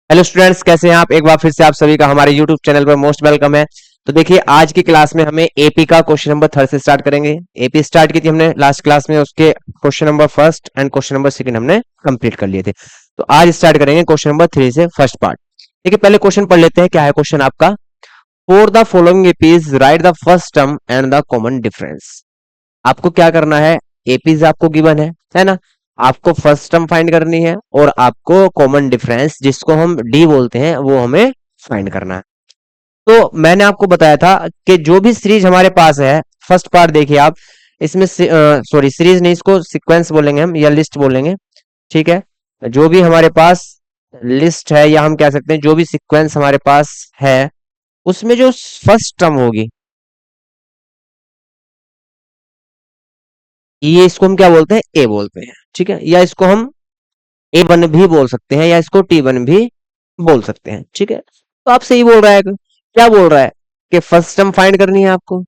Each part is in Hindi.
हेलो स्टूडेंट्स, कैसे हैं आप। एक बार फिर से आप सभी का हमारे यूट्यूब चैनल पर मोस्ट वेलकम है। तो देखिए, आज की क्लास में हमें एपी का क्वेश्चन नंबर थर्ड से स्टार्ट करेंगे। एपी स्टार्ट की थी हमने लास्ट क्लास में, उसके question number first and question number second हमने कंप्लीट कर लिए थे। तो आज स्टार्ट करेंगे क्वेश्चन नंबर थ्री से फर्स्ट पार्ट। देखिए, पहले क्वेश्चन पढ़ लेते हैं। क्या है क्वेश्चन आपका? For the following APs right the first term and the common difference. आपको क्या करना है? एपीज आपको गिवन है ना। आपको फर्स्ट टर्म फाइंड करनी है और आपको कॉमन डिफरेंस, जिसको हम डी बोलते हैं, वो हमें फाइंड करना है। तो मैंने आपको बताया था कि जो भी सीरीज हमारे पास है, फर्स्ट पार्ट देखिए आप, इसमें सॉरी सीरीज नहीं, इसको सीक्वेंस बोलेंगे हम या लिस्ट बोलेंगे। ठीक है, जो भी हमारे पास लिस्ट है या हम कह सकते हैं जो भी सीक्वेंस हमारे पास है, उसमें जो फर्स्ट टर्म होगी, ये इसको हम क्या बोलते हैं? ए बोलते हैं। ठीक है, या इसको हम ए वन भी बोल सकते हैं या इसको टी वन भी बोल सकते हैं। ठीक है, तो आप सही बोल रहा है। क्या बोल रहा है कि फर्स्ट टर्म फाइंड करनी है आपको।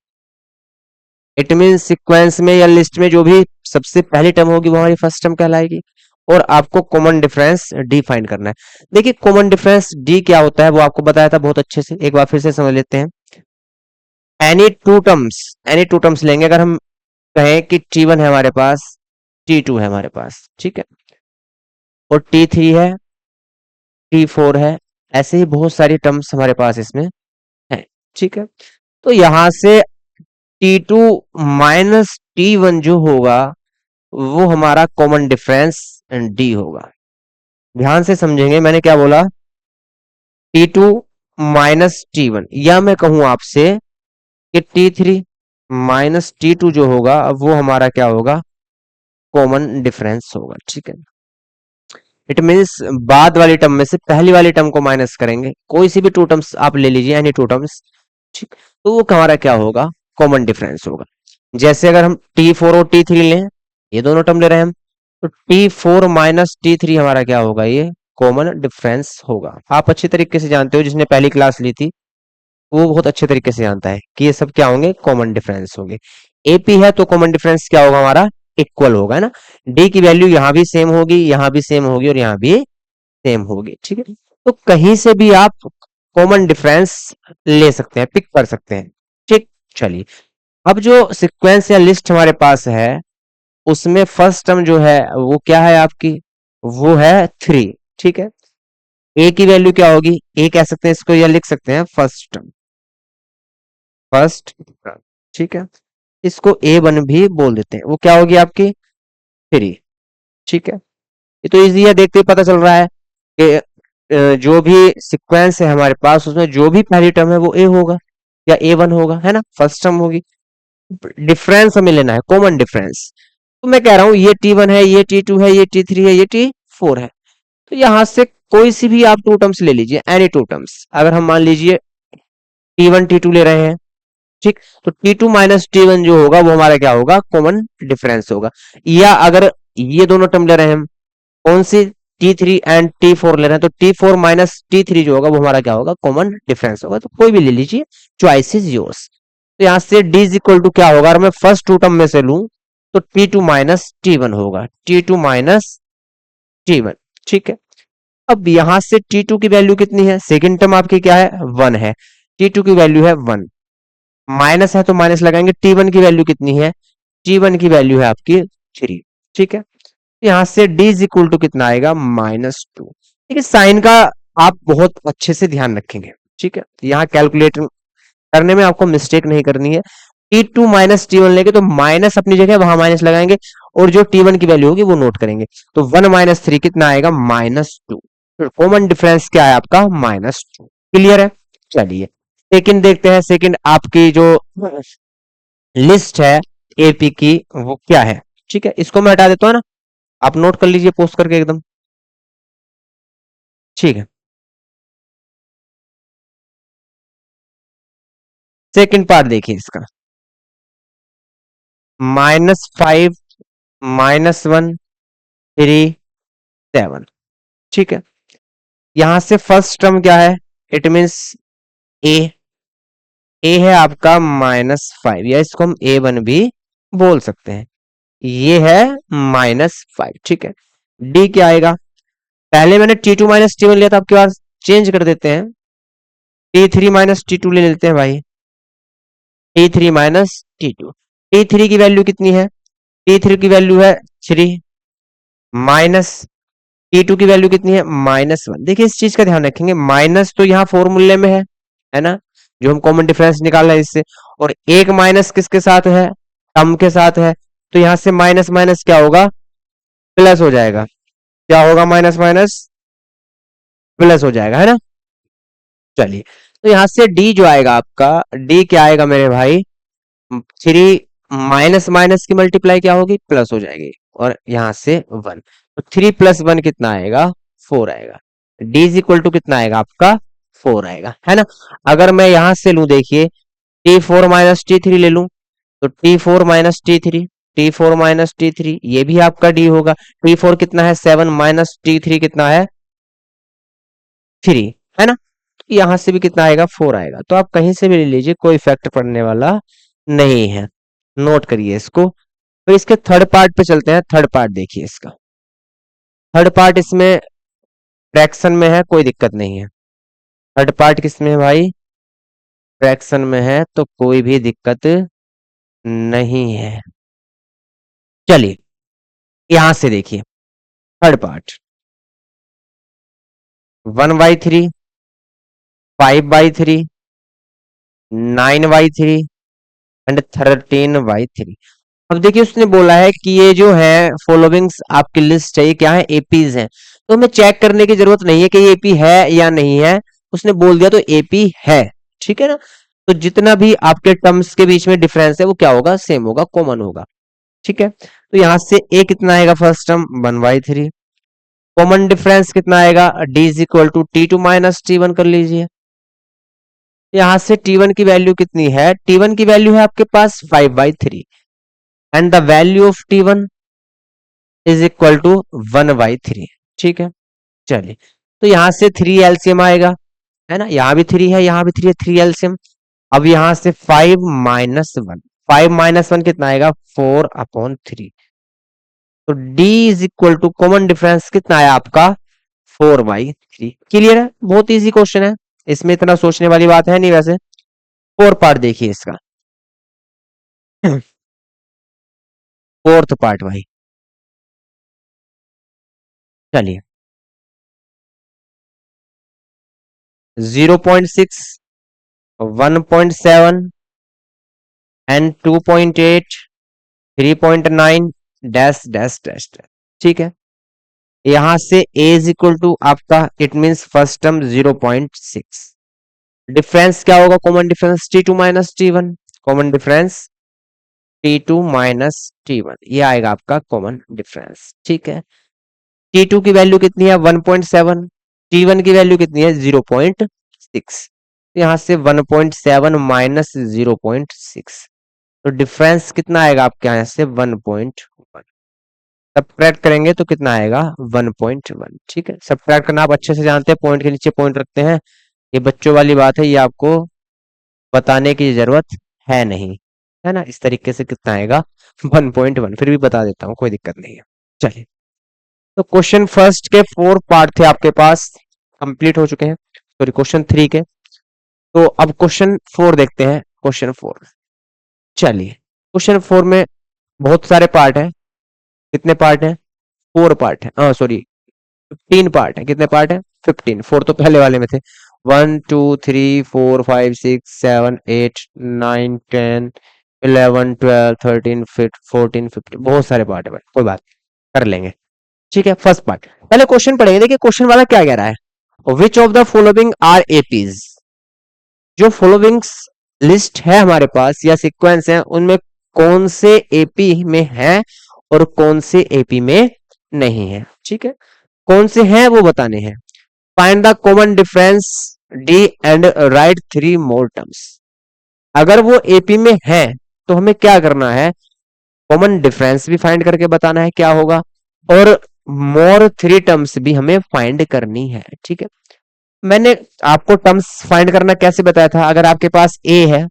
इट मीन सीक्वेंस में या लिस्ट में जो भी सबसे पहली टर्म होगी वो हमारी फर्स्ट टर्म कहलाएगी। और आपको कॉमन डिफरेंस डी फाइंड करना है। देखिए, कॉमन डिफरेंस डी क्या होता है वो आपको बताया था बहुत अच्छे से, एक बार फिर से समझ लेते हैं। एनी टू टर्म्स लेंगे। अगर हम कहें कि टी वन है हमारे पास, टी टू है हमारे पास, ठीक है, और टी थ्री है, टी फोर है, ऐसे ही बहुत सारी टर्म्स हमारे पास इसमें है। ठीक है, तो यहां से T two minus T one जो होगा वो हमारा कॉमन डिफरेंस डी होगा। ध्यान से समझेंगे, मैंने क्या बोला? T two minus T one, या मैं कहूं आपसे कि T three minus T two जो होगा वो हमारा क्या होगा? कॉमन डिफरेंस होगा। ठीक है, इट मीन्स बाद वाली टर्म में से पहली वाली टर्म को माइनस करेंगे। कोई सी भी टू टर्म्स आप ले लीजिए, एनी टू टर्म्स, ठीक, तो वो हमारा क्या होगा? कॉमन डिफरेंस होगा। जैसे अगर हम टी फोर और टी थ्री लें, ये दोनों टर्म ले रहे हैं हम, तो T four minus T three हमारा क्या होगा? ये कॉमन डिफरेंस होगा। आप अच्छी तरीके से जानते हो, जिसने पहली क्लास ली थी वो बहुत अच्छे तरीके से जानता है कि ये सब क्या होंगे? कॉमन डिफरेंस होंगे। एपी है तो कॉमन डिफरेंस क्या होगा हमारा? इक्वल होगा, है ना। डी की वैल्यू यहां भी सेम होगी, यहां भी सेम होगी और यहां भी सेम होगी। ठीक है, तो कहीं से भी आप कॉमन डिफरेंस ले सकते हैं, पिक कर सकते हैं। ठीक, चलिए, अब जो सीक्वेंस या लिस्ट हमारे पास है, उसमें फर्स्ट टर्म जो है वो क्या है आपकी? वो है थ्री। ठीक है, ए की वैल्यू क्या होगी? ए कह सकते हैं इसको, या लिख सकते हैं फर्स्ट टर्म, फर्स्ट टर्म। ठीक है, इसको ए वन भी बोल देते हैं। वो क्या होगी आपकी? थ्री। ठीक है, ये तो इजी है, देखते ही पता चल रहा है कि जो भी सीक्वेंस है हमारे पास, उसमें जो भी पहली टर्म है वो ए होगा या ए वन होगा, है ना, फर्स्ट टर्म होगी। डिफरेंस हमें लेना है, कॉमन डिफरेंस। तो मैं कह रहा हूं ये टी वन है, ये टी टू है, ये टी थ्री है, ये टी फोर है। तो यहां से कोई सी भी आप टू टर्म्स ले लीजिए, एनी टू टर्म्स। अगर हम मान लीजिए टी वन टी टू ले रहे हैं, ठीक, तो T two minus T one जो होगा वो हमारा क्या होगा? कॉमन डिफरेंस होगा। या अगर ये दोनों टर्म ले रहे हैं हम, कौन सी? T three and T four ले रहे हैं, तो T four minus T three जो होगा वो हमारा क्या होगा? कॉमन डिफरेंस होगा। तो कोई भी ले लीजिए, चॉइस इज योर्स। तो यहां से डी इज इक्वल टू क्या होगा? अगर मैं फर्स्ट टू टर्म में से लूं तो T two minus T one होगा, T two minus T one. ठीक है, अब यहां से टी टू की वैल्यू कितनी है? सेकेंड टर्म आपकी क्या है? वन है, टी टू की वैल्यू है वन। माइनस है तो माइनस लगाएंगे। टी वन की वैल्यू कितनी है? टी वन की वैल्यू है आपकी थ्री। ठीक है, यहां से d इज इक्वल टू कितना आएगा? Minus two. ठीक है, साइन का आप बहुत अच्छे से ध्यान रखेंगे। ठीक है, यहाँ कैलकुलेट करने में आपको मिस्टेक नहीं करनी है। T two minus T one लेंगे तो माइनस अपनी जगह वहां माइनस लगाएंगे, और जो टी वन की वैल्यू होगी वो नोट करेंगे। तो वन माइनस थ्री कितना आएगा? Minus two. कॉमन डिफरेंस क्या है आपका? Minus two. क्लियर है? चलिए, सेकंड देखते हैं। सेकंड आपकी जो लिस्ट है एपी की, वो क्या है? ठीक है, इसको मैं हटा देता हूँ ना, आप नोट कर लीजिए पोस्ट करके एकदम। ठीक है, सेकंड पार्ट देखिए इसका। Minus five, minus one, three, seven. ठीक है, यहां से फर्स्ट टर्म क्या है? इट मीन्स ए। ए है आपका माइनस फाइव, या इसको हम ए वन भी बोल सकते हैं। ये है माइनस फाइव। ठीक है, डी क्या आएगा? पहले मैंने T two minus T one लिया था आपके पास, चेंज कर देते हैं, T3 माइनस T2 ले लेते हैं भाई, T3 माइनस T2। T3 की वैल्यू कितनी है? T3 की वैल्यू है 3 माइनस T2 की वैल्यू कितनी है? -1। देखिए इस चीज का ध्यान रखेंगे, माइनस तो यहाँ फॉर्मूले में है ना, जो हम कॉमन डिफरेंस निकाल रहे हैं इससे, और एक माइनस किसके साथ है? टर्म के साथ है, तो यहां से माइनस माइनस क्या होगा? प्लस हो जाएगा। क्या होगा? माइनस माइनस प्लस हो जाएगा, है ना। चलिए, तो यहां से डी जो आएगा आपका, डी क्या आएगा मेरे भाई? 3 माइनस माइनस की मल्टीप्लाई क्या होगी? प्लस हो जाएगी, और यहां से 1, तो 3 + 1 कितना आएगा? 4 आएगा। डी इज इक्वल टू कितना आएगा आपका? 4 आएगा, है ना। अगर मैं यहां से लूं, देखिए T4 माइनस T3 ले लूं, तो T4 minus T3, T4 minus T3 ये भी आपका डी होगा। T4 कितना है? 7 माइनस T3 कितना है? 3, है ना। यहां से भी कितना आएगा? 4 आएगा। तो आप कहीं से भी ले लीजिए, कोई इफेक्ट पड़ने वाला नहीं है, नोट करिए इसको। तो इसके थर्ड पार्ट पे चलते हैं। थर्ड पार्ट देखिए इसका, थर्ड पार्ट इसमें फ्रैक्शन में है, कोई दिक्कत नहीं है। थर्ड पार्ट किस में है भाई? फ्रैक्शन में है, तो कोई भी दिक्कत नहीं है। चलिए यहां से देखिए थर्ड पार्ट, 1/3, 5/3, 9/3 एंड 13/3। अब देखिए उसने बोला है कि ये जो है फॉलोइंग्स आपकी लिस्ट है, ये क्या है? एपीज हैं। तो हमें चेक करने की जरूरत नहीं है कि ये एपी है या नहीं है, उसने बोल दिया तो एपी है, ठीक है ना। तो जितना भी आपके टर्म्स के बीच में डिफरेंस है वो क्या होगा? सेम होगा, कॉमन होगा, ठीक है। तो यहां से ए कितना आएगा? First term 1/3। कॉमन डिफरेंस कितना आएगा? D is equal to T2 minus T1 कर लीजिए। यहां से T1 की वैल्यू कितनी है? T1 की वैल्यू है आपके पास 5/3 and the value of T1 is equal to 1/3, ठीक है। चलिए, तो यहां से 3 एलसीएम आएगा, है ना। यहाँ भी 3 है, यहाँ भी 3 है, 3 एलसीएम। अब यहां से 5 - 1, 5 - 1 कितना आएगा? 4/3। तो D is equal to common difference कितना है आपका? 4/3। क्लियर है? बहुत इजी क्वेश्चन है, इसमें इतना सोचने वाली बात है नहीं वैसे। फोर पार्ट देखिए इसका, फोर्थ पार्ट भाई। चलिए, 0.6, 1.7 एंड 2.8, 3.9 डैश डैश डैश, ठीक है। यहां से a इज इक्वल टू आपका, it means first term 0.6। Difference क्या होगा? Common difference T2 minus T1, common difference T2 minus T1, ये आएगा आपका कॉमन डिफरेंस, ठीक है। T2 की वैल्यू कितनी है? 1.7। T1 की वैल्यू कितनी है? 0.6। यहां से 1.7 माइनस 0.6, तो डिफरेंस कितना आएगा आपके यहां से? 1.1। सब्ट्रैक्ट करेंगे तो कितना आएगा? 1.1, ठीक है। सब्ट्रैक्ट करना आप अच्छे से जानते हैं, पॉइंट के नीचे पॉइंट रखते हैं, ये बच्चों वाली बात है, ये आपको बताने की जरूरत है नहीं, है ना। इस तरीके से कितना आएगा? 1.1। फिर भी बता देता हूँ, कोई दिक्कत नहीं है। चलिए, तो क्वेश्चन फर्स्ट के 4 पार्ट थे आपके पास, कंप्लीट हो चुके हैं, सॉरी क्वेश्चन 3 के। तो अब क्वेश्चन 4 देखते हैं। क्वेश्चन 4, चलिए क्वेश्चन 4 में बहुत सारे पार्ट हैं। कितने पार्ट हैं? 4 पार्ट है, हाँ सॉरी 15 पार्ट है। कितने पार्ट है? 15। 4 तो पहले वाले में थे। 1 2 3 4 5 6 7 8 9 10 11 12 13 14 15, बहुत सारे पार्ट है भाई, कोई बात कर लेंगे, ठीक है। फर्स्ट पार्ट पहले क्वेश्चन पढ़ेंगे। देखिए क्वेश्चन वाला क्या कह रहा है? Which of the following are APs, जो फॉलोइंग्स लिस्ट है हमारे पास या सीक्वेंस है, उनमें कौन से एपी में है और कौन से एपी में नहीं है, ठीक है। कौन से हैं वो बताने हैं। Find the common difference D and right 3 more terms. अगर वो एपी में है तो हमें क्या करना है? कॉमन डिफरेंस भी फाइंड करके बताना है क्या होगा, और मोर 3 टर्म्स भी हमें फाइंड करनी है, ठीक है। मैंने आपको टर्म्स फाइंड करना कैसे बताया था? अगर आपके पास ए है,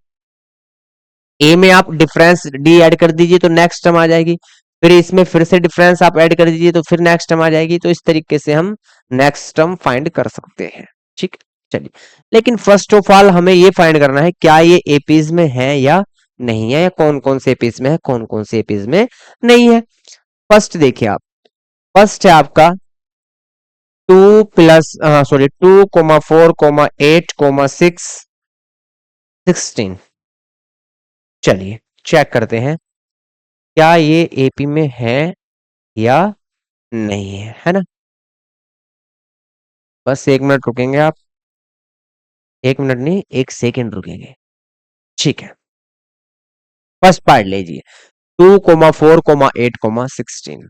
ए में आप डिफरेंस डी ऐड कर दीजिए तो नेक्स्ट टर्म आ जाएगी, फिर इसमें फिर से डिफरेंस आप ऐड कर दीजिए तो फिर नेक्स्ट टर्म आ जाएगी। तो इस तरीके से हम नेक्स्ट टर्म फाइंड कर सकते हैं, ठीक है, चलिए। लेकिन फर्स्ट ऑफ ऑल हमें ये फाइंड करना है क्या ये एपीज में है या नहीं है, या कौन कौन से एपीज में है, कौन कौन से एपीज में नहीं है। फर्स्ट देखिए आप, फर्स्ट है आपका 2+4,8,6 16। चलिए चेक करते हैं क्या ये एपी में है या नहीं है ना। बस 1 मिनट रुकेंगे आप, 1 मिनट नहीं 1 सेकेंड रुकेंगे। ठीक है, फर्स्ट पार्ट लीजिए, 2,4,8,16।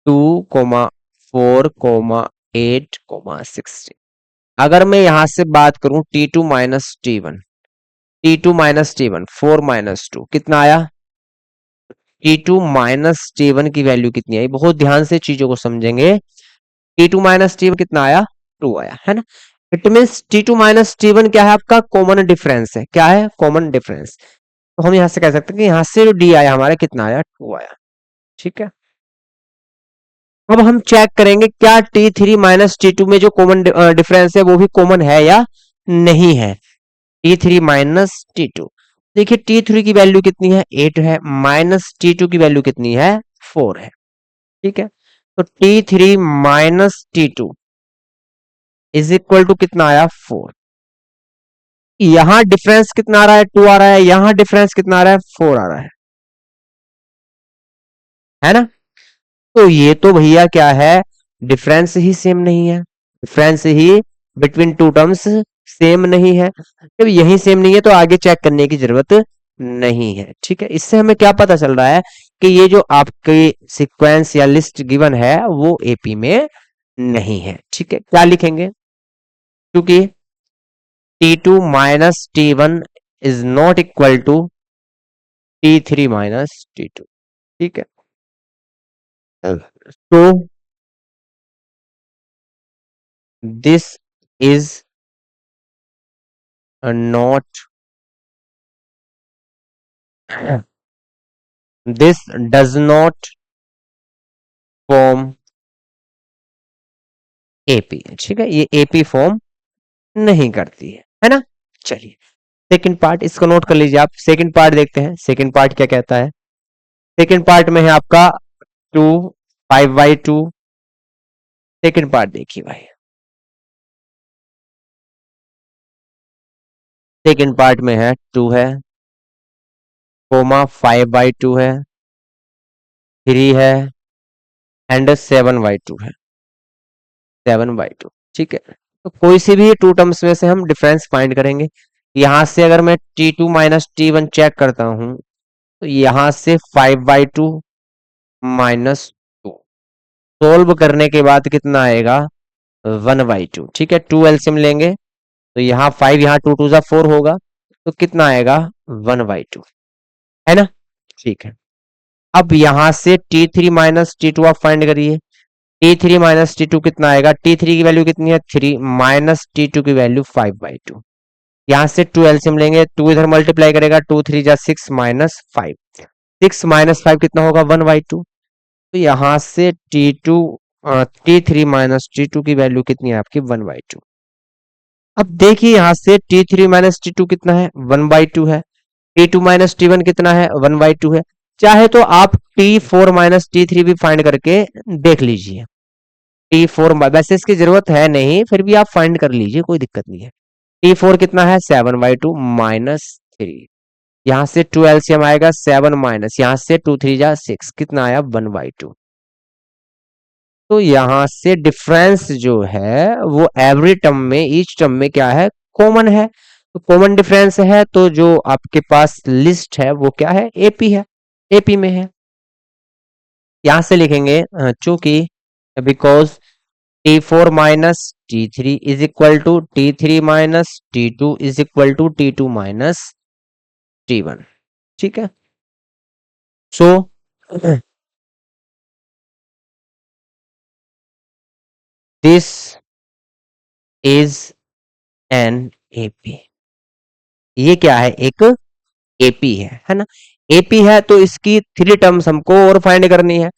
2,4,8,16। अगर मैं यहां से बात करूं T2 - T1, T2 - T1 4 - 2 कितना आया, T2 - T1 की वैल्यू कितनी आई, बहुत ध्यान से चीजों को समझेंगे। T2 - T1 कितना आया, 2 आया है ना। इट मीन्स T2 - T1 क्या है आपका, कॉमन डिफरेंस है। क्या है, कॉमन डिफरेंस। तो हम यहां से कह सकते हैं कि यहां से जो डी आया हमारा कितना आया, 2 आया। ठीक है, अब हम चेक करेंगे क्या T3 - T2 में जो कॉमन डिफरेंस है वो भी कॉमन है या नहीं है। T3 - T2, देखिए T3 की वैल्यू कितनी है, 8 है, माइनस T2 की वैल्यू कितनी है, 4 है। ठीक है, तो T3 - T2 is equal to कितना आया, 4। यहां डिफरेंस कितना आ रहा है, 2 आ रहा है, यहां डिफरेंस कितना आ रहा है, 4 आ रहा है ना। तो ये तो भैया क्या है, डिफरेंस ही सेम नहीं है, डिफरेंस ही बिटवीन टू टर्म्स सेम नहीं है। जब यही सेम नहीं है तो आगे चेक करने की जरूरत नहीं है। ठीक है, इससे हमें क्या पता चल रहा है कि ये जो आपकी सीक्वेंस या लिस्ट गिवन है वो एपी में नहीं है। ठीक है, क्या लिखेंगे, क्योंकि T2 - T1 is not equal to T3 - T2। ठीक है, तो this is not, this does not form AP. ठीक है, ये एपी फॉर्म नहीं करती है ना। चलिए सेकंड पार्ट इसको नोट कर लीजिए आप, सेकंड पार्ट देखते हैं, सेकंड पार्ट क्या कहता है। सेकंड पार्ट में है आपका 2 5/2। सेकंड पार्ट देखिए भाई, सेकंड पार्ट में है 2 है, कोमा 5/2 है, 3 है, एंड 7/2 है, 7/2। ठीक है, तो कोई सी भी टू टर्म्स में से हम डिफरेंस फाइंड करेंगे। यहां से अगर मैं T2 - T1 चेक करता हूं तो यहां से 5/2 -2 सोल्व करने के बाद कितना आएगा, 1/2। ठीक है, 2 एलसीएम लेंगे तो यहाँ 5, यहाँ 2 2 4 होगा, तो कितना आएगा, 1/2 है ना। ठीक है, अब यहां से T3 - T2 आप फाइंड करिए। T3 - T2 कितना आएगा, T3 की वैल्यू कितनी है, 3, माइनस T2 की वैल्यू 5/2। यहां से 2 एलसीएम लेंगे, 2 इधर मल्टीप्लाई करेगा, 2 3 जा 6 -5, 6 -5 कितना होगा, 1/2। तो यहां से T3 - T2 की वैल्यू कितनी है आपकी, 1/2। अब देखिए यहां से T3 - T2 कितना है, 1/2 है, T2 - T1 कितना है, 1/2 है। चाहे तो आप T4 - T3 भी फाइंड करके देख लीजिए। T4 वैसे इसकी जरूरत है नहीं, फिर भी आप फाइंड कर लीजिए, कोई दिक्कत नहीं है। T4 कितना है, 7/2 -3। यहां से 2 एलसीएम आएगा, 7 माइनस यहां से 2 3 जा 6, कितना आया, 1/2। तो यहां से डिफरेंस जो है वो एवरी टर्म में, ईच टर्म में क्या है, कॉमन है। तो कॉमन डिफरेंस है तो जो आपके पास लिस्ट है वो क्या है, एपी है, एपी में है। यहां से लिखेंगे चूंकि because T4 - T3 is equal to T3 - T2 is equal to T2 - T1। ठीक है, so this is an AP. ये क्या है, एक एपी है ना। एपी है तो इसकी 3 टर्म्स हमको और फाइंड करनी है।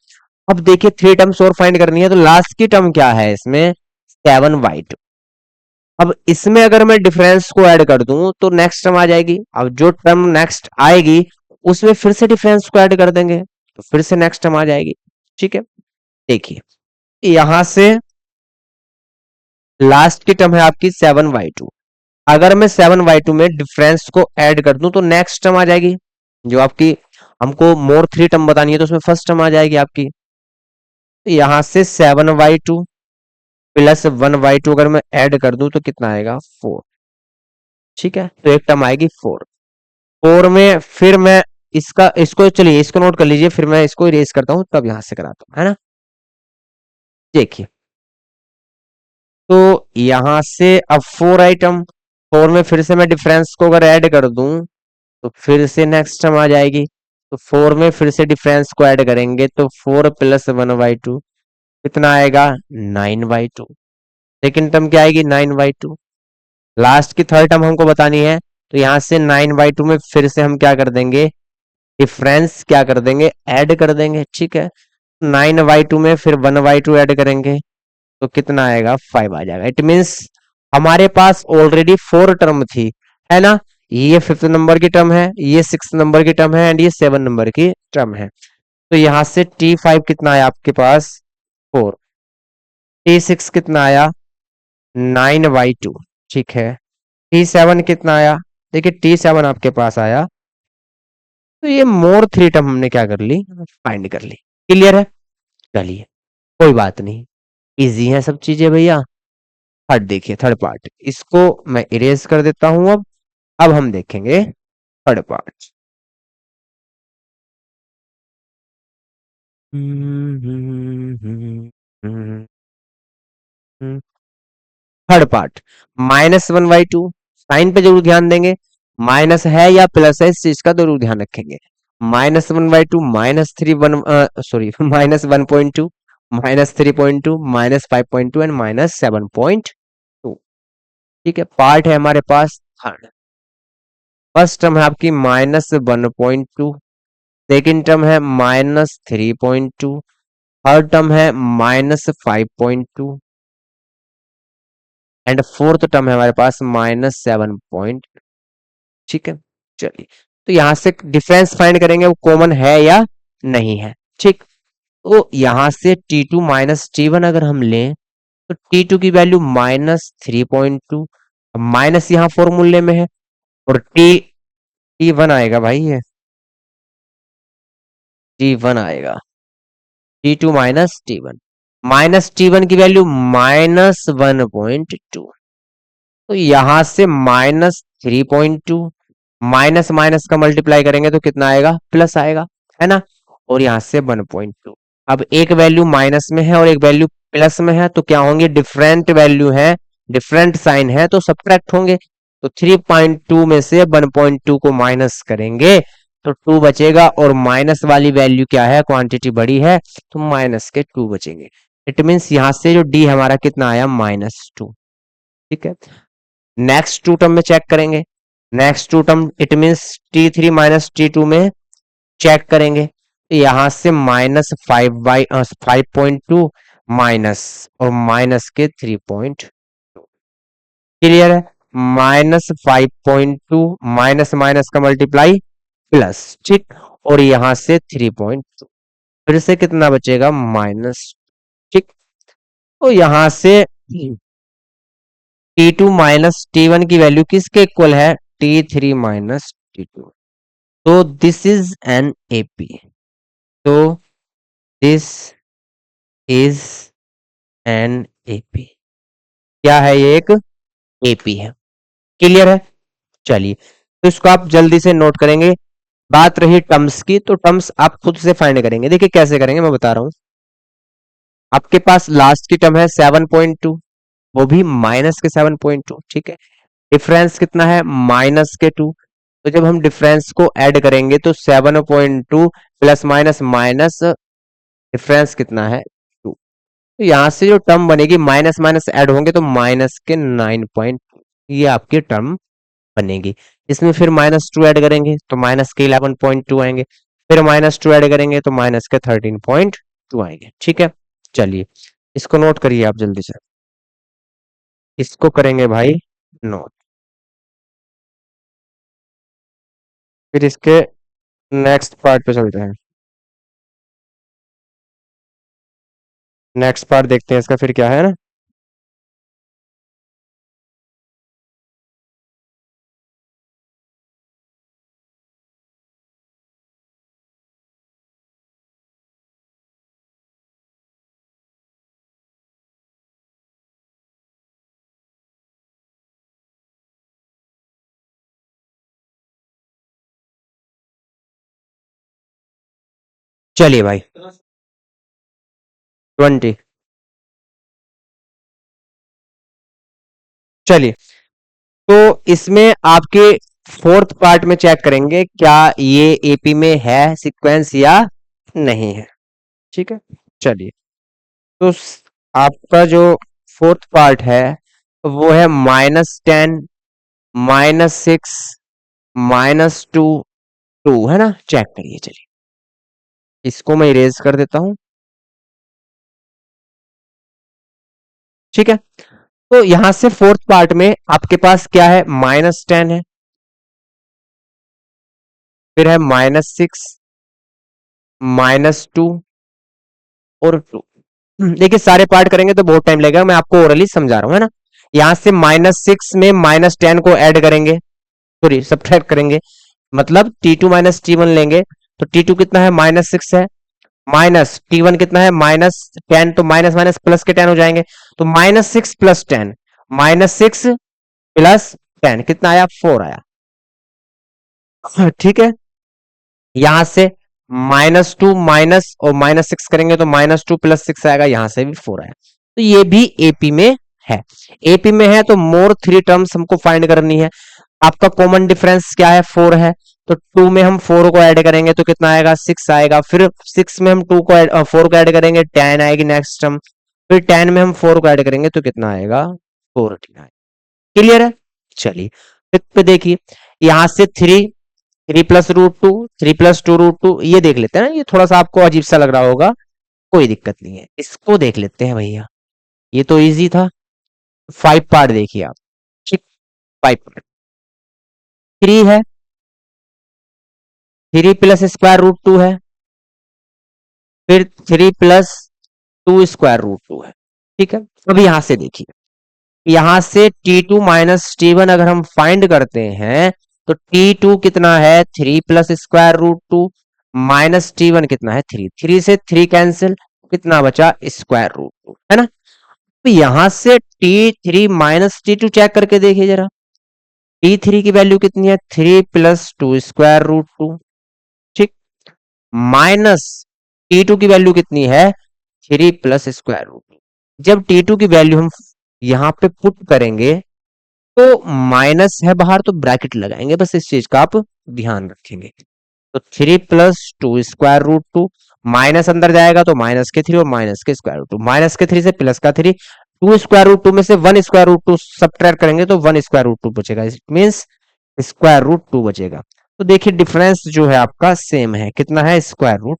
अब देखिए 3 टर्म्स और फाइंड करनी है, तो लास्ट की टर्म क्या है इसमें, 7y2। अब इसमें अगर मैं डिफरेंस को ऐड कर दूं तो नेक्स्ट टर्म आ जाएगी। अब जो टर्म नेक्स्ट आएगी उसमें फिर से डिफरेंस को ऐड कर देंगे तो फिर से नेक्स्ट टर्म आ जाएगी। ठीक है, देखिए यहां से लास्ट की टर्म है आपकी 7y2। अगर मैं 7y2 में डिफरेंस को ऐड कर दूं तो नेक्स्ट टर्म आ जाएगी, जो आपकी हमको मोर 3 टर्म बतानी है तो उसमें फर्स्ट टर्म आ जाएगी आपकी। यहां से 7y2 प्लस 1y2 अगर मैं ऐड कर दूं तो कितना आएगा 4। ठीक है, तो एक टर्म आएगी 4। 4 में फिर मैं इसका इसको चलिए इसको नोट कर लीजिए, फिर मैं इसको इरेज करता हूं तब यहां से कराता हूं, है ना। देखिए तो यहां से अब 4 आइटम, 4 में फिर से मैं डिफरेंस को अगर ऐड कर दूं तो फिर से नेक्स्ट टर्म आ जाएगी। तो 4 में फिर से डिफरेंस को ऐड करेंगे तो 4 प्लस 1y2 कितना आएगा 9y2। सेकेंड टर्म क्या आएगी 9y2। लास्ट की थर्ड टर्म हमको बतानी है तो यहां से 9y2 में फिर से हम क्या कर देंगे, डिफरेंस क्या कर देंगे ऐड कर देंगे। ठीक है, 9y2 में फिर 1y2 ऐड करेंगे तो कितना आएगा 5 आ जाएगा। इट मीन्स हमारे पास ऑलरेडी 4 टर्म थी, है ना। ये 5th नंबर की टर्म है, ये 6th नंबर की टर्म है एंड ये 7 नंबर की टर्म है। तो यहां से T5 कितना आया आपके पास 4, T6 कितना आया 9y2। ठीक है, T7 कितना आया, देखिए T7 आपके पास आया। तो ये मोर 3 टर्म हमने क्या कर ली फाइंड कर ली। क्लियर है, चलिए कोई बात नहीं, इजी है सब चीजें भैया। थर्ड देखिए, थर्ड पार्ट इसको मैं इरेज कर देता हूं। अब हम देखेंगे third part. Third part -1/2। Sign पे जरूर ध्यान देंगे, माइनस है या प्लस है इस चीज का जरूर ध्यान रखेंगे। -1/2 -3 1 सॉरी -1.2 -3.2 -5.2 एंड -7.2। ठीक है, पार्ट है हमारे पास थर्ड। फर्स्ट टर्म है आपकी -1.2, सेकेंड टर्म है -3.2, थर्ड टर्म है -5.2 एंड फोर्थ टर्म है हमारे पास -7. ठीक है, चलिए तो यहां से डिफरेंस फाइंड करेंगे वो कॉमन है या नहीं है। ठीक, तो यहां से T2 माइनस T1 अगर हम लें तो T2 की वैल्यू -3.2, माइनस यहाँ फॉर्मूले में है और T1 आएगा भाई, ये T1 आएगा, T2 माइनस T1 की वैल्यू -1.2। तो यहां से -3.2 माइनस माइनस का मल्टीप्लाई करेंगे तो कितना आएगा प्लस आएगा, है ना। और यहां से 1.2। अब एक वैल्यू माइनस में है और एक वैल्यू प्लस में है तो क्या होंगे, डिफरेंट वैल्यू है, डिफरेंट साइन है तो सब्ट्रैक्ट होंगे। तो 3.2 में से 1.2 को माइनस करेंगे तो 2 बचेगा और माइनस वाली वैल्यू क्या है, क्वांटिटी बड़ी है तो माइनस के 2 बचेंगे। इट मीन्स यहां से जो डी हमारा कितना आया -2। ठीक है, नेक्स्ट टू टर्म में चेक करेंगे। Next two term it means T3 minus T2 में चेक करेंगे तो यहां से -5/5.2 माइनस और माइनस के 3.2। क्लियर है, -5.2 माइनस माइनस का मल्टीप्लाई प्लस। ठीक, और यहां से 3.2 फिर से कितना बचेगा माइनस। ठीक, तो यहां से T2 माइनस T1 की वैल्यू किसके इक्वल है, T3 माइनस T2। तो दिस इज एन एपी, तो दिस इज एन एपी, क्या है ये एक एपी है। क्लियर है, चलिए तो इसको आप जल्दी से नोट करेंगे। बात रही टर्म्स की तो टर्म्स आप खुद से फाइंड करेंगे। देखिए कैसे करेंगे मैं बता रहा हूं। आपके पास लास्ट की टर्म है 7.2, वो भी माइनस के 7.2। ठीक है, डिफरेंस कितना है -2। तो जब हम डिफरेंस को ऐड करेंगे तो 7.2 प्लस माइनस माइनस डिफरेंस कितना है 2। तो यहां से जो टर्म बनेगी माइनस माइनस ऐड होंगे तो माइनस के 9.2 ये आपकी टर्म बनेगी। इसमें फिर -2 ऐड करेंगे तो माइनस के 11.2 आएंगे, फिर -2 ऐड करेंगे तो माइनस के 13.2 आएंगे। ठीक है, चलिए इसको नोट करिए आप जल्दी से। इसको करेंगे भाई नोट। फिर इसके नेक्स्ट पार्ट पे चलते हैं। नेक्स्ट पार्ट देखते हैं इसका फिर क्या है ना। चलिए भाई 20। चलिए, तो इसमें आपके फोर्थ पार्ट में चेक करेंगे क्या ये एपी में है सीक्वेंस या नहीं है। ठीक है, चलिए। तो आपका जो फोर्थ पार्ट है वो है -10, -6, -2, 2 है ना। चेक करिए, चलिए इसको मैं इरेज कर देता हूं। ठीक है, तो यहां से फोर्थ पार्ट में आपके पास क्या है, -10 है, फिर है -6, -2 और 2। देखिए सारे पार्ट करेंगे तो बहुत टाइम लगेगा, मैं आपको ओरली समझा रहा हूं है ना। यहां से -6 में -10 को ऐड करेंगे, सॉरी सब्ट्रैक्ट करेंगे, मतलब T2 - T1 लेंगे। तो T2 कितना है, -6 है, माइनस T1 कितना है, -10, तो माइनस माइनस प्लस के 10 हो जाएंगे। तो -6 + 10, -6 + 10 कितना आया, 4 आया। ठीक है, यहां से -2 माइनस और -6 करेंगे तो -2 + 6 आएगा, यहां से भी 4 आया। तो ये भी एपी में है। एपी में है तो मोर 3 टर्म्स हमको फाइंड करनी है। आपका कॉमन डिफरेंस क्या है, 4 है। तो 2 में हम 4 को ऐड करेंगे तो कितना आएगा, 6 आएगा। फिर 6 में हम 4 को ऐड करेंगे, 10 आएगी नेक्स्ट टर्म। फिर 10 में हम 4 को ऐड करेंगे तो कितना आएगा, 14 आएगा। क्लियर है। चलिए फिफ्थ पे देखिए, यहां से 3 + √2, 3 + 2 √2, ये देख लेते हैं ना। ये थोड़ा सा आपको अजीब सा लग रहा होगा, कोई दिक्कत नहीं है, इसको देख लेते हैं भैया। ये तो इजी था। 5 पार्ट देखिए आप। ठीक, 5 पार्ट। 3 है, 3 + √2 है, फिर 3 + 2 √2 है। ठीक है, अब यहां से देखिए, यहां से T2 - T1 अगर हम फाइंड करते हैं तो T2 कितना है, 3 + √2, -T1 कितना है, 3, 3 से 3 कैंसिल, कितना बचा, √2 है ना। तो यहां से T3 - T2 चेक करके देखिए जरा, T3 की वैल्यू कितनी है, 3 + 2 √2। ठीक, माइनस T2 की वैल्यू कितनी है, 3 + √2। जब T2 की वैल्यू हम यहां पे पुट करेंगे तो माइनस है बाहर तो ब्रैकेट लगाएंगे, बस इस चीज का आप ध्यान रखेंगे। तो 3 + 2 √2, माइनस अंदर जाएगा तो -3 और -2, -3 से +3, 2 √2 में से 1 √2 सब्ट्रैक्ट करेंगे तो 1 √2 बचेगा, इट मीन्स √2 बचेगा। तो देखिए डिफरेंस जो है आपका सेम है, कितना है, √2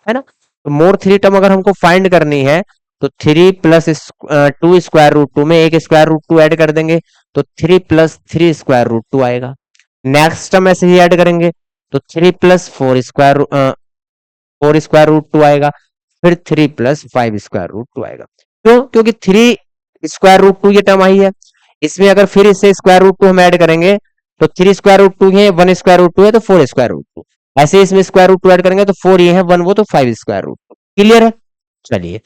है ना। तो मोर 3 टर्म अगर हमको फाइंड करनी है तो 3 + 2 √2 में एक √2 ऐड कर देंगे तो 3 + 3 √2 आएगा। नेक्स्ट टर्म ऐसे ही ऐड करेंगे तो 3 + 4 आएगा, फिर 3 + 5 √2 आएगा। क्योंकि 3 √2 ये टर्म आई है, इसमें अगर फिर इसे √2 हम ऐड करेंगे तो 3 √2 है, 1 √2 है तो 4 √2, ऐसे इसमें √2 ऐड करेंगे तो 4 ये है, 1 वो तो 5 √2। क्लियर है। चलिए,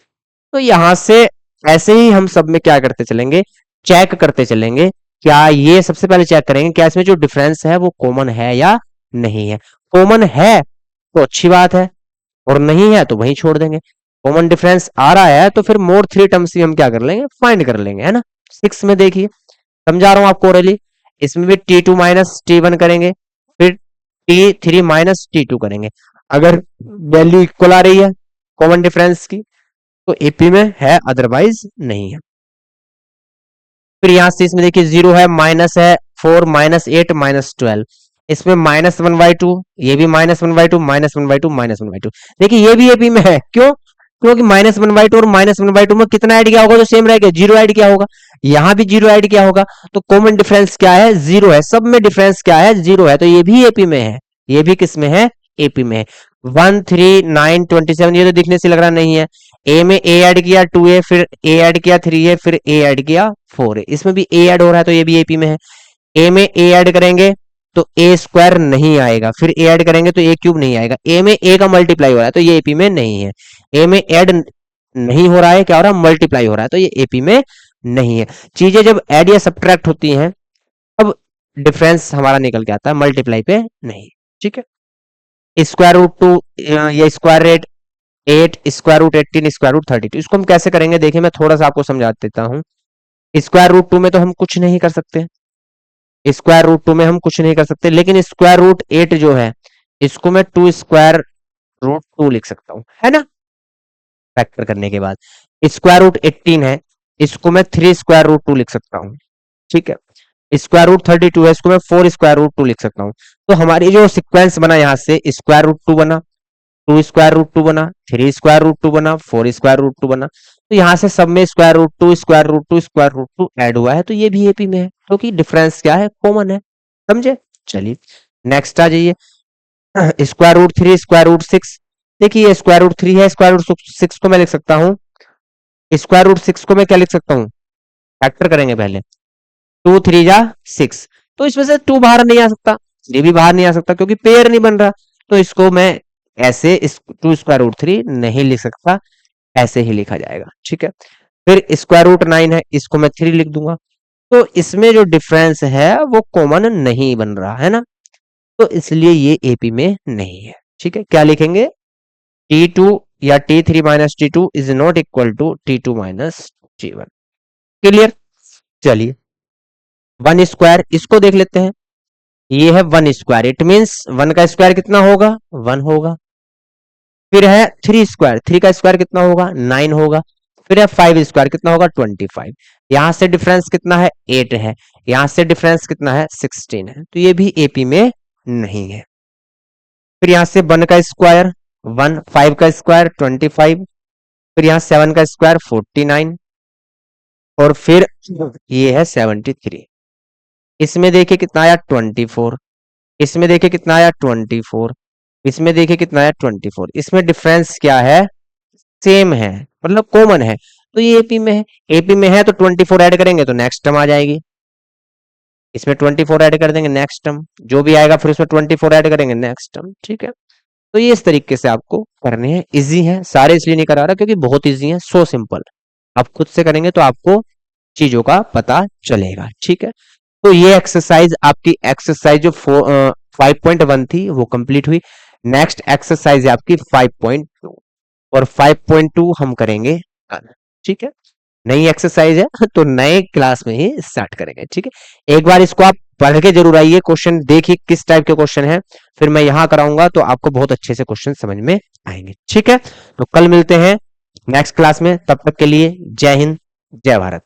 तो यहां से ऐसे ही हम सब में क्या करते चलेंगे, चेक करते चलेंगे। क्या ये सबसे पहले चेक करेंगे क्या इसमें जो डिफरेंस है वो कॉमन है या नहीं है। कॉमन है तो अच्छी बात है, और नहीं है तो वहीं छोड़ देंगे। कॉमन डिफरेंस आ रहा है तो फिर मोर 3 टर्म्स भी हम क्या कर लेंगे, फाइंड कर लेंगे, है ना। 6 में देखिए, समझा रहा हूं आपको ओरली, इसमें भी T2 - T1 करेंगे, फिर T3 - T2 करेंगे। अगर वैल्यू इक्वल आ रही है कॉमन डिफरेंस की तो एपी में है, अदरवाइज नहीं है। फिर यहां से इसमें देखिए 0 है, माइनस है 4, -8, -12, इसमें -1/2, ये भी -1/2, -1/2, -1/2। देखिए ये भी एपी में है, क्यों, क्योंकि -1/2 और -1/2 में कितना ऐड किया होगा तो सेम रहेगा, 0 ऐड किया होगा। यहां भी जीरो ऐड किया होगा, तो कॉमन डिफरेंस क्या है, जीरो है, सब में डिफरेंस क्या है, जीरो है, तो ये भी एपी में है, ये भी किस में है, एपी में है। 1 3 9 27 ये तो दिखने से लग रहा नहीं है। ए में ए ऐड किया 2a, फिर ए ऐड किया 3a, फिर ए ऐड किया 4a, इसमें भी ए ऐड हो रहा है, तो ये भी एपी में है। ए में ए ऐड करेंगे तो ए स्क्वायर नहीं आएगा, फिर ए ऐड करेंगे तो ए क्यूब नहीं आएगा, ए में ए का मल्टीप्लाई हो रहा है, तो ये एपी में नहीं है। ए में ऐड नहीं हो रहा है, क्या हो रहा है, मल्टीप्लाई हो रहा है, तो ये एपी में नहीं है। चीजें जब ऐड या सब्ट्रैक्ट होती हैं अब डिफरेंस हमारा निकल के आता है, मल्टीप्लाई पे नहीं। ठीक है, स्क्वायर रूट टू या square root 8, square root 18, square root 32, इसको हम कैसे करेंगे देखिए, मैं थोड़ा सा आपको समझा देता हूँ। स्क्वायर रूट टू में तो हम कुछ नहीं कर सकते, स्क्वायर रूट टू में हम कुछ नहीं कर सकते, लेकिन स्क्वायर रूट 8 जो है इसको मैं 2 स्क्वायर रूट 2 लिख सकता हूँ, है ना, फैक्टर करने के बाद। स्क्वायर रूट 18 है, इसको मैं 3 स्क्वायर रूट 2 लिख सकता हूँ। ठीक है, स्क्वायर रूट 32 है, इसको मैं 4 स्क्वायर रूट 2 लिख सकता हूँ। तो हमारी जो सिक्वेंस बना यहाँ से, स्क्वायर रूट 2 बना, 2 स्क्वायर रूट 2 बना, 3 स्क्वायर रूट 2 बना, 4 स्क्वायर रूट 2 बना, तो यहाँ से सब में square root 2 square root 2 square root 2 add हुआ है, तो ये भी एपी में है, क्योंकि डिफरेंस क्या है, कॉमन है। समझे, चलिए नेक्स्ट आ जाइए। स्क्वायर रूट 3 स्क्वायर रूट 6, देखिए स्क्वायर रूट 3 है, स्क्वायर रूट 6 को मैं लिख सकता हूँ, स्क्वायर रूट 6 को मैं क्या लिख सकता हूँ, फैक्टर करेंगे पहले, 2 3 जा 6, तो इसमें से 2 बाहर नहीं आ सकता, ये भी बाहर नहीं आ सकता क्योंकि पेयर नहीं बन रहा, तो इसको मैं ऐसे इस 2 स्क्वायर रूट 3 नहीं लिख सकता, ऐसे ही लिखा जाएगा। ठीक है, फिर स्क्वायर रूट 9 है, इसको मैं 3 लिख दूंगा, तो इसमें जो डिफरेंस है वो कॉमन नहीं बन रहा है ना, तो इसलिए ये एपी में नहीं है। ठीक है, क्या लिखेंगे, T2 या T3 minus T2 is not equal to T2 minus T1। Clear, चलिए 1 स्क्वायर इसको देख लेते हैं, ये है 1 स्क्वायर, इट मींस 1 का स्क्वायर कितना होगा, 1 होगा। फिर है 3 स्क्वायर, 3 का स्क्वायर कितना होगा, 9 होगा। फिर है 5 स्क्वायर, कितना होगा, 25। यहां से डिफरेंस कितना है, 8 है, यहां से डिफरेंस कितना है, 16 है, तो ये भी एपी में नहीं है। फिर यहां से 1 का स्क्वायर 1, 5 का स्क्वायर 25, फिर यहाँ 7 का स्क्वायर 49, और फिर ये है 73। इसमें देखिए कितना आया, 24, इसमें देखिए कितना आया, 24, इसमें देखिए कितना आया, 24, इसमें डिफरेंस क्या है, सेम है, मतलब कॉमन है, तो ये एपी में है। एपी में है तो 24 ऐड करेंगे तो नेक्स्ट टर्म आ जाएगी, इसमें 24 ऐड कर देंगे, नेक्स्ट टर्म जो भी आएगा फिर उसमें 24 ऐड करेंगे, नेक्स्ट टर्म। ठीक है, तो ये इस तरीके से आपको करने हैं, इजी है, सारे इसलिए नहीं करा रहा क्योंकि बहुत इजी है, सो सिंपल। आप खुद से करेंगे तो आपको चीजों का पता चलेगा। ठीक है, तो ये एक्सरसाइज आपकी एक्सरसाइज जो 5.1 थी वो कंप्लीट हुई। नेक्स्ट एक्सरसाइज है आपकी 5.2, और 5.2 हम करेंगे कल। ठीक है, नई एक्सरसाइज है तो नए क्लास में ही स्टार्ट करेंगे। ठीक है, एक बार इसको आप पढ़ के जरूर आइए, क्वेश्चन देखिए किस टाइप के क्वेश्चन है, फिर मैं यहां कराऊंगा तो आपको बहुत अच्छे से क्वेश्चन समझ में आएंगे। ठीक है, तो कल मिलते हैं नेक्स्ट क्लास में, तब तक के लिए जय हिंद, जय भारत।